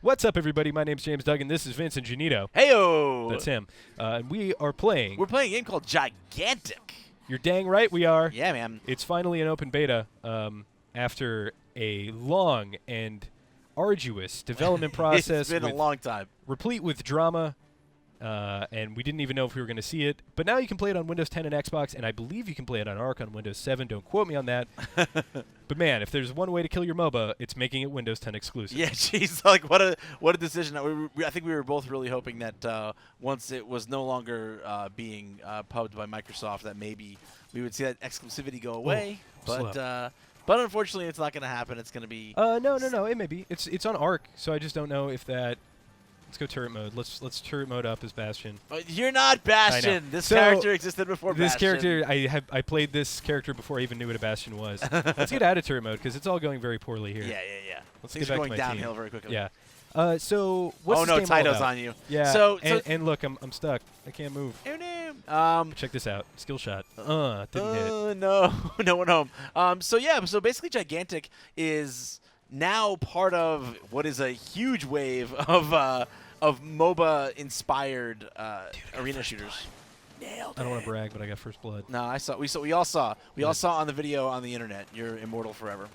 What's up, everybody? My name's James Duggan. This is Vincent Janito. Heyo! That's him. And we are playing. We're playing a game called Gigantic. You're dang right we are. Yeah, man. It's finally an open beta after a long and arduous development process. It's been a long time. Replete with drama, and we didn't even know if we were going to see it. But now you can play it on Windows 10 and Xbox, and I believe you can play it on Arc on Windows 7. Don't quote me on that. But man, if there's one way to kill your MOBA, it's making it Windows 10 exclusive. Yeah, jeez, like what a decision. I think we were both really hoping that once it was no longer being pubbed by Microsoft, that maybe we would see that exclusivity go away. But unfortunately, it's not going to happen. It's going to be. No. It may be. It's on Arc, so I just don't know if that. Let's go turret mode. Let's turret mode up as Bastion. You're not Bastion. This character existed before this Bastion. Character, I played this character before I even knew what a Bastion was. Let's get out of turret mode because it's all going very poorly here. Yeah. Let's Things get back are going to my downhill team. very quickly. Yeah. So what's oh this no, game all Taito's about? on you. Yeah. And look, I'm stuck. I can't move. Oh no. Check this out. Skill shot. Didn't hit. No, no one home. So basically, Gigantic is now part of what is a huge wave of MOBA-inspired arena shooters. Nailed it. I don't want to brag, but I got first blood. No, I saw. We all saw. We all saw on the video on the internet. You're immortal forever.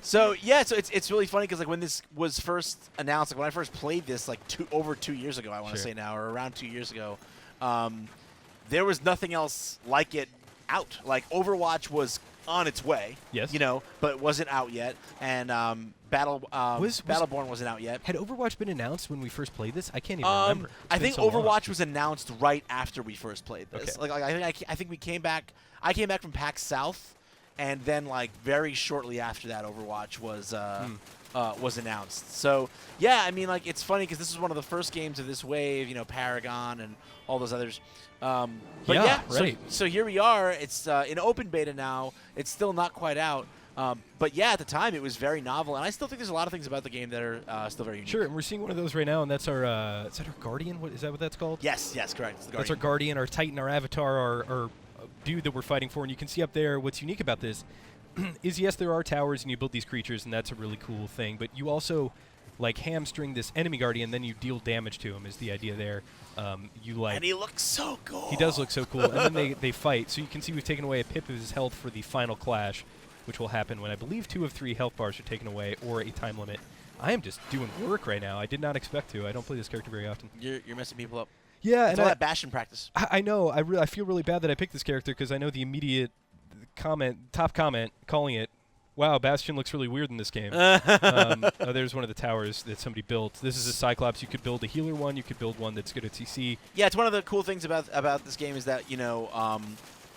So it's really funny because like when this was first announced, like when I first played this like over 2 years ago, I want to say now, or around 2 years ago, there was nothing else like it out. Like Overwatch was on its way. Yes. But wasn't out yet, and Battleborn wasn't out yet. Had Overwatch been announced when we first played this? I can't even remember. I think so Overwatch long. was announced right after we first played this. Okay. Like I think we came back. I came back from PAX South, and then like very shortly after that, Overwatch was announced. So yeah, I mean like it's funny because this is one of the first games of this wave. Paragon and all those others. But yeah, right. So here we are. It's in open beta now. It's still not quite out. But yeah, at the time it was very novel, and I still think there's a lot of things about the game that are still very unique. Sure, and we're seeing one of those right now, and that's our is that our Guardian? Is that what that's called? Yes, correct. It's the Guardian. That's our Guardian, our Titan, our Avatar, our dude that we're fighting for. And you can see up there what's unique about this is yes, there are towers, and you build these creatures, and that's a really cool thing. But you also like hamstring this enemy Guardian, then you deal damage to him. Is the idea there? And he looks so cool. He does look so cool, and then they fight. So you can see we've taken away a pip of his health for the final clash, which will happen when I believe 2 of 3 health bars are taken away or a time limit. I am just doing work right now. I did not expect to. I don't play this character very often. You're messing people up. Yeah, it's all that Bastion practice. I know. I feel really bad that I picked this character because I know the immediate top comment calling it, wow, Bastion looks really weird in this game. There's one of the towers that somebody built. This is a Cyclops. You could build a healer one. You could build one that's good at CC. Yeah, it's one of the cool things about this game is that,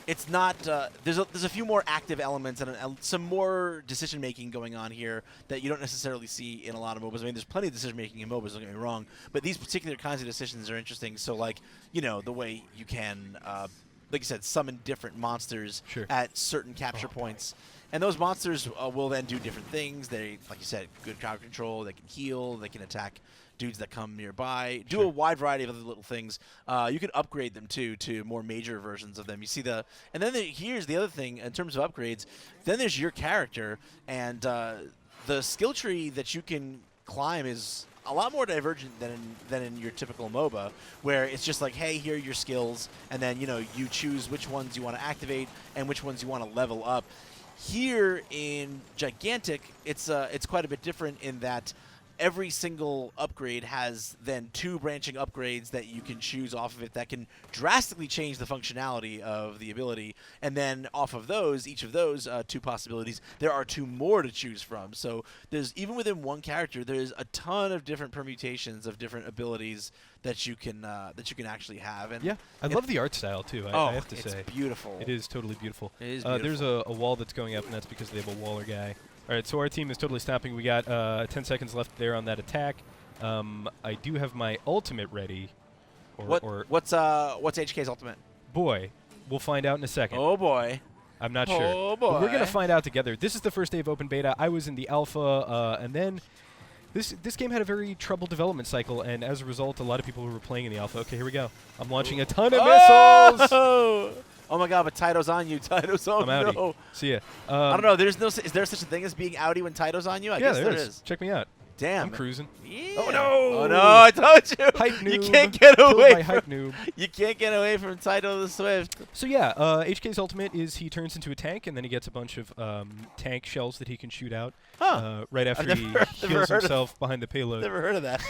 it's not there's a few more active elements and some more decision-making going on here that you don't necessarily see in a lot of MOBAs. I mean, there's plenty of decision-making in MOBAs, don't get me wrong, but these particular kinds of decisions are interesting. So, like, the way you can, like you said, summon different monsters at certain capture points. And those monsters will then do different things. They, like you said, good crowd control. They can heal. They can attack dudes that come nearby. Do a wide variety of other little things. You can upgrade them too to more major versions of them. You see and then here's the other thing in terms of upgrades. Then there's your character, and the skill tree that you can climb is a lot more divergent than in your typical MOBA, where it's just like, hey, here are your skills, and then you choose which ones you want to activate and which ones you want to level up. Here in Gigantic, it's quite a bit different in that every single upgrade has then 2 branching upgrades that you can choose off of it that can drastically change the functionality of the ability. And then off of those, each of those 2 possibilities, there are 2 more to choose from. So there's even within one character, there's a ton of different permutations of different abilities that you can actually have. And yeah, I love the art style too. I have to say, it's beautiful. It is totally beautiful. It is beautiful. There's a wall that's going up, and that's because they have a Waller guy. All right, so our team is totally stopping. We got 10 seconds left there on that attack. I do have my ultimate ready. What's HK's ultimate? Boy, we'll find out in a second. Oh boy. I'm not sure. Oh boy. But we're gonna find out together. This is the first day of open beta. I was in the alpha, and then this game had a very troubled development cycle, and as a result, a lot of people who were playing in the alpha. Okay, here we go. I'm launching a ton of missiles. Oh my God! But Taito's on you. Taito's on. I'm outie. No. See ya. I don't know. Is there such a thing as being outie when Taito's on you? I guess there is. Check me out. Damn. I'm cruising. Yeah. Oh, no! Oh, no, I told you. Hype You noob. can't get Killed away by from... hype noob. You can't get away from Taito the Swift. So yeah, HK's ultimate is he turns into a tank, and then he gets a bunch of tank shells that he can shoot out right after he heals himself behind the payload. Never heard of that.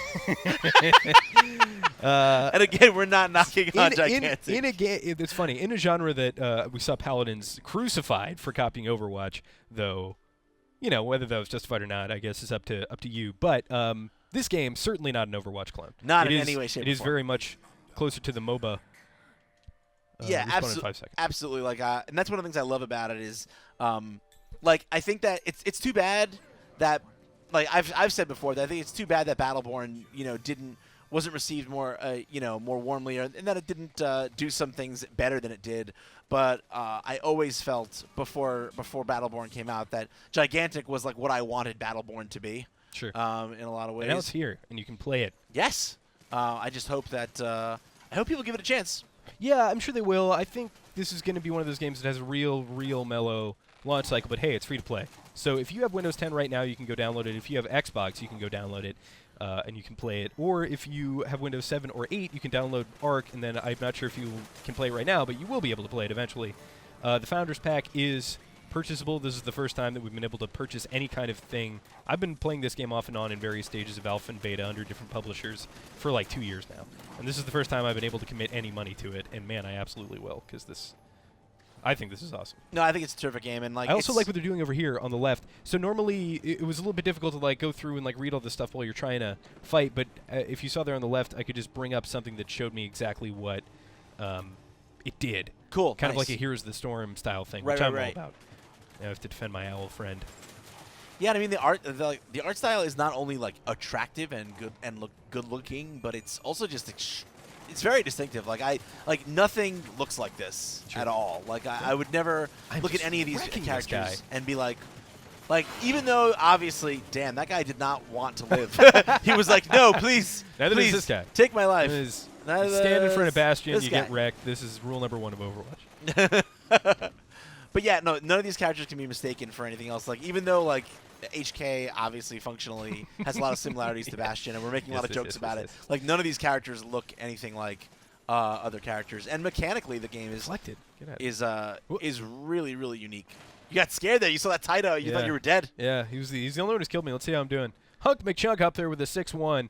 And again, we're not knocking on Gigantic. In a game, it's funny. In a genre that we saw Paladins crucified for copying Overwatch, though, you know, whether that was justified or not, I guess is up to you. But this game certainly not an Overwatch clone. Not in any way, shape, or form. It is very much closer to the MOBA. Yeah, absolutely. Like, and that's one of the things I love about it is, like, I think that it's too bad that, like, I've said before that I think it's too bad that Battleborn, you know, wasn't received more, you know, more warmly, and that it didn't do some things better than it did. But I always felt before Battleborn came out that Gigantic was like what I wanted Battleborn to be. Sure. In a lot of ways. And now it's here, and you can play it. Yes. I just hope that I hope people give it a chance. Yeah, I'm sure they will. I think this is going to be one of those games that has a real mellow launch cycle. But hey, it's free to play. So if you have Windows 10 right now, you can go download it. If you have Xbox, you can go download it. And you can play it. Or if you have Windows 7 or 8, you can download Arc, and then I'm not sure if you can play it right now, but you will be able to play it eventually. The Founders Pack is purchasable. This is the first time that we've been able to purchase any kind of thing. I've been playing this game off and on in various stages of alpha and beta under different publishers for like 2 years now. And this is the first time I've been able to commit any money to it, and man, I absolutely will, because I think this is awesome. No, I think it's a terrific game, and like I also like what they're doing over here on the left. So normally it was a little bit difficult to like go through and like read all this stuff while you're trying to fight, but if you saw there on the left, I could just bring up something that showed me exactly what it did. Cool, kind of like a Heroes of the Storm style thing, which I'm all about. I have to defend my owl friend. Yeah, I mean the art style is not only like attractive and good looking, but it's also just it's very distinctive. Like nothing looks like this at all. Like I would never look at any of these characters and be like even though obviously, damn, that guy did not want to live. He was like, no, please, please, this guy. Take my life. Stand in front of Bastion, you get wrecked. This is rule number 1 of Overwatch. But yeah, no, none of these characters can be mistaken for anything else. Like even though like HK obviously functionally has a lot of similarities to Bastion, and we're making a lot of jokes about it. Like none of these characters look anything like other characters, and mechanically the game is really unique. You got scared there. You saw that Taito. You thought you were dead. Yeah, he's the only one who's killed me. Let's see how I'm doing. Hunk McChunk up there with a 6-1.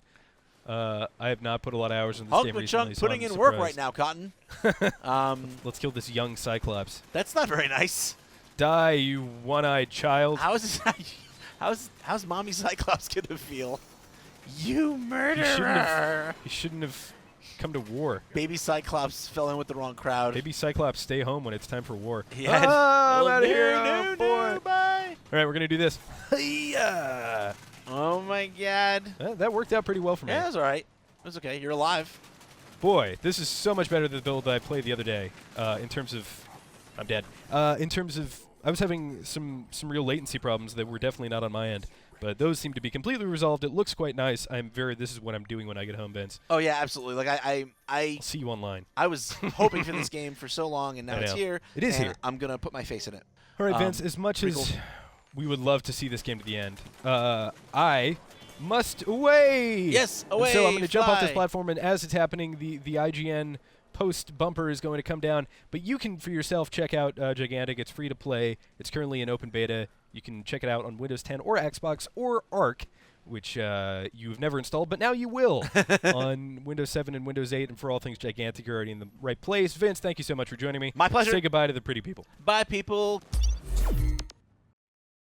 I have not put a lot of hours in this game recently. Hunk McChunk putting in work right now, Cotton. Let's kill this young Cyclops. That's not very nice. Die, you one-eyed child. How's Mommy Cyclops gonna feel? You murderer! He shouldn't have come to war. Baby Cyclops fell in with the wrong crowd. Baby Cyclops, stay home when it's time for war. I'm out of here, no, boy. Bye. All right, we're gonna do this. Oh my God. That worked out pretty well for me. Yeah, that's all right. That's okay. You're alive. Boy, this is so much better than the build that I played the other day. In terms of, I'm dead. In terms of, I was having some real latency problems that were definitely not on my end, but those seem to be completely resolved. It looks quite nice. This is what I'm doing when I get home, Vince. Oh yeah, absolutely. Like I'll see you online. I was hoping for this game for so long, and now it's here. It is here. I'm gonna put my face in it. All right, Vince. As much as we would love to see this game to the end, I must away. Yes, away. And so I'm going to jump off this platform, and as it's happening, the IGN post bumper is going to come down. But you can, for yourself, check out Gigantic. It's free to play. It's currently in open beta. You can check it out on Windows 10 or Xbox or Arc, which you've never installed, but now you will on Windows 7 and Windows 8. And for all things Gigantic, you're already in the right place. Vince, thank you so much for joining me. My pleasure. Say goodbye to the pretty people. Bye, people.